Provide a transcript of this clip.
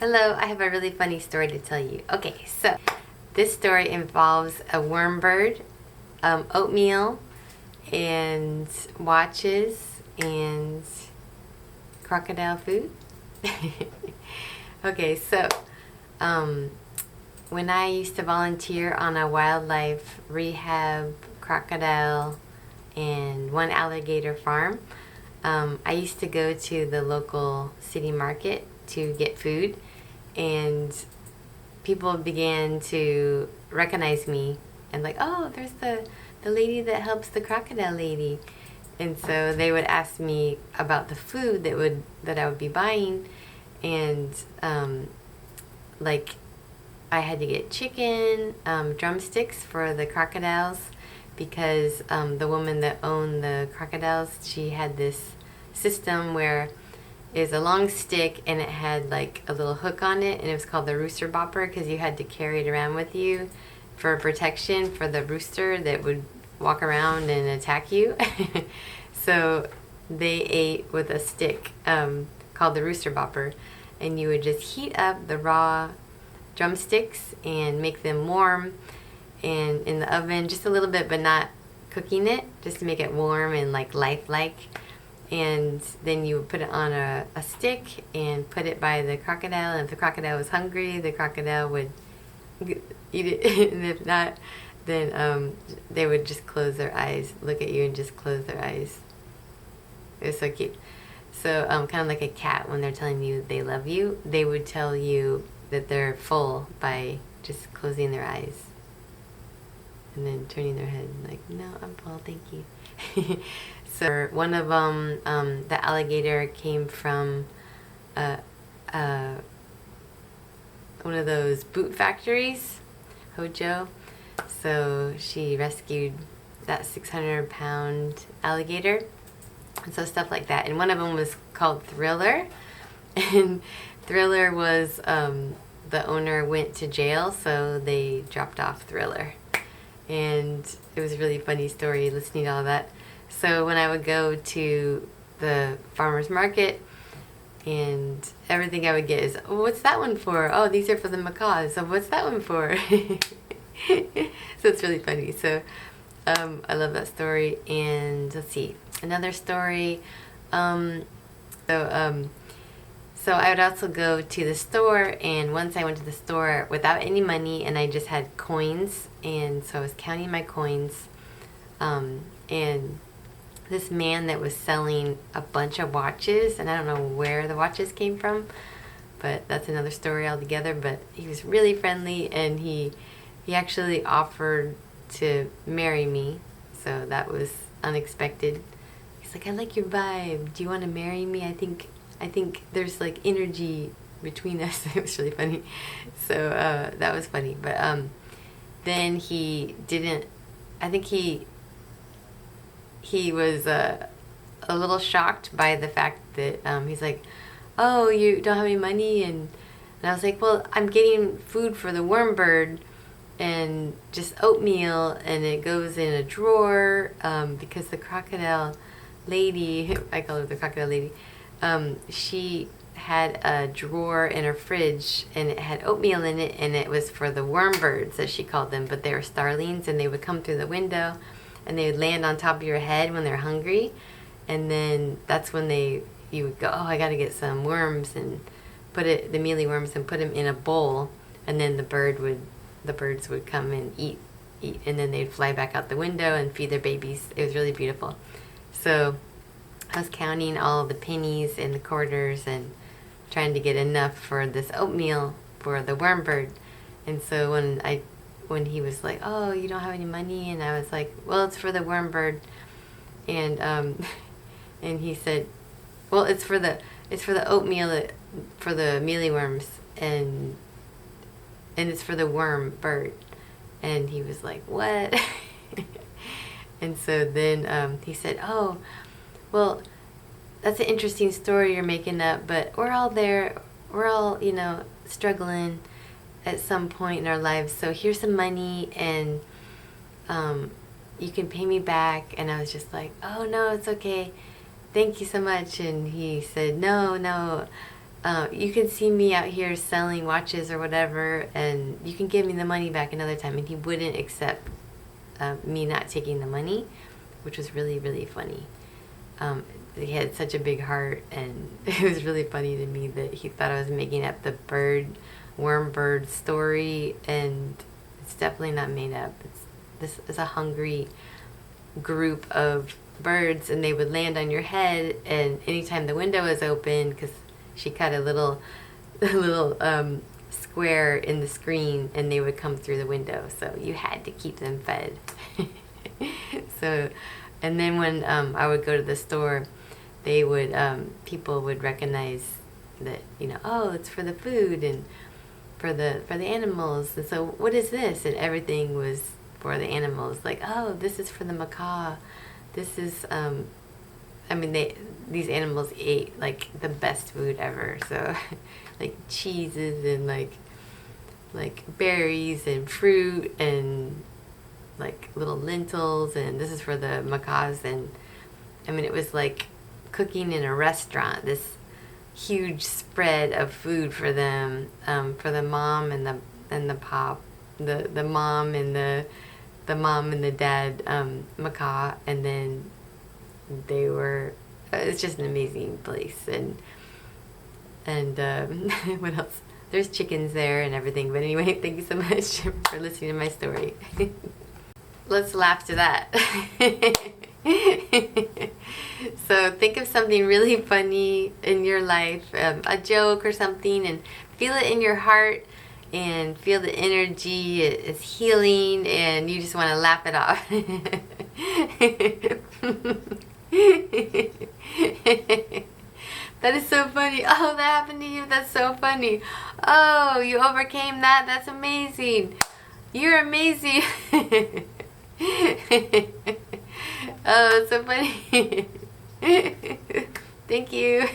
Hello, I have a really funny story to tell you. Okay, so this story involves a worm bird, oatmeal, and watches, and crocodile food. Okay, so when I used to volunteer on a wildlife rehab, crocodile, and one alligator farm, I used to go to the local city market to get food, and people began to recognize me and like, oh, there's the lady that helps the crocodile lady. And so they would ask me about the food that I would be buying, and like I had to get chicken drumsticks for the crocodiles because the woman that owned the crocodiles, she had this system where is a long stick and it had like a little hook on it, and it was called the rooster bopper because you had to carry it around with you for protection for the rooster that would walk around and attack you. So they ate with a stick called the rooster bopper, and you would just heat up the raw drumsticks and make them warm and in the oven just a little bit, but not cooking it, just to make it warm and like lifelike. And then you would put it on a stick and put it by the crocodile, and if the crocodile was hungry, the crocodile would eat it. And if not, then they would just close their eyes, look at you and just close their eyes. It was so cute. So kind of like a cat, when they're telling you they love you, they would tell you that they're full by just closing their eyes and then turning their head like, no, I'm full, thank you. So one of them, the alligator came from one of those boot factories, Hojo. So she rescued that 600-pound alligator, and so stuff like that. And one of them was called Thriller, and Thriller was the owner went to jail, so they dropped off Thriller, and it was a really funny story listening to all that. So when I would go to the farmer's market, and everything I would get is, oh, what's that one for? Oh, these are for the Macaws. So what's that one for? So it's really funny. So I love that story. And let's see, another story. So I would also go to the store, and once I went to the store without any money, and I just had coins, and so I was counting my coins, and this man that was selling a bunch of watches, and I don't know where the watches came from, but that's another story altogether. But he was really friendly, and he actually offered to marry me, so that was unexpected. He's like, I like your vibe, do you want to marry me? I think there's like energy between us. It was really funny. So that was funny. But then he didn't, I think he was a little shocked by the fact that he's like, oh, you don't have any money? And I was like, well, I'm getting food for the worm bird and just oatmeal, and it goes in a drawer because the crocodile lady, I call her the crocodile lady, she had a drawer in her fridge, and it had oatmeal in it, and it was for the worm birds, as she called them, but they were starlings, and they would come through the window and they would land on top of your head when they're hungry, and then that's when you would go, oh, I gotta get some worms, and put the mealy worms, and put them in a bowl, and then the birds would come and eat, and then they'd fly back out the window and feed their babies. It was really beautiful. So I was counting all the pennies and the quarters and trying to get enough for this oatmeal for the worm bird. And so when he was like, oh, you don't have any money, and I was like, well, it's for the worm bird, and and he said, well, it's for the oatmeal for the mealy worms, and it's for the worm bird. And he was like, what? And so then he said, oh, well, that's an interesting story you're making up, but we're all struggling at some point in our lives, so here's some money, and you can pay me back. And I was just like, oh no, it's okay, thank you so much. And he said, no, you can see me out here selling watches or whatever, and you can give me the money back another time. And he wouldn't accept me not taking the money, which was really, really funny. He had such a big heart, and it was really funny to me that he thought I was making up the worm bird story, and it's definitely not made up. This is a hungry group of birds, and they would land on your head, and anytime the window was open, because she cut a little square in the screen, and they would come through the window, so you had to keep them fed. So, and then when I would go to the store, they would people would recognize that, you know, oh, it's for the food and for the animals, and so what is this? And everything was for the animals. Like, oh, this is for the macaw. This is I mean, these animals ate like the best food ever. So like cheeses and like berries and fruit and like little lentils, and this is for the macaws. And I mean, it was like cooking in a restaurant, this huge spread of food for them, for the mom and the pop, the mom and the mom and the dad, macaw. And then they were, it's just an amazing place. And what else? There's chickens there and everything. But anyway, thank you so much for listening to my story. Let's laugh to that. So think of something really funny in your life, a joke or something, and feel it in your heart and feel the energy. It's healing, and you just want to laugh it off. That is so funny. Oh, that happened to you. That's so funny. Oh, you overcame that. That's amazing. You're amazing. Oh, it's so funny. Thank you.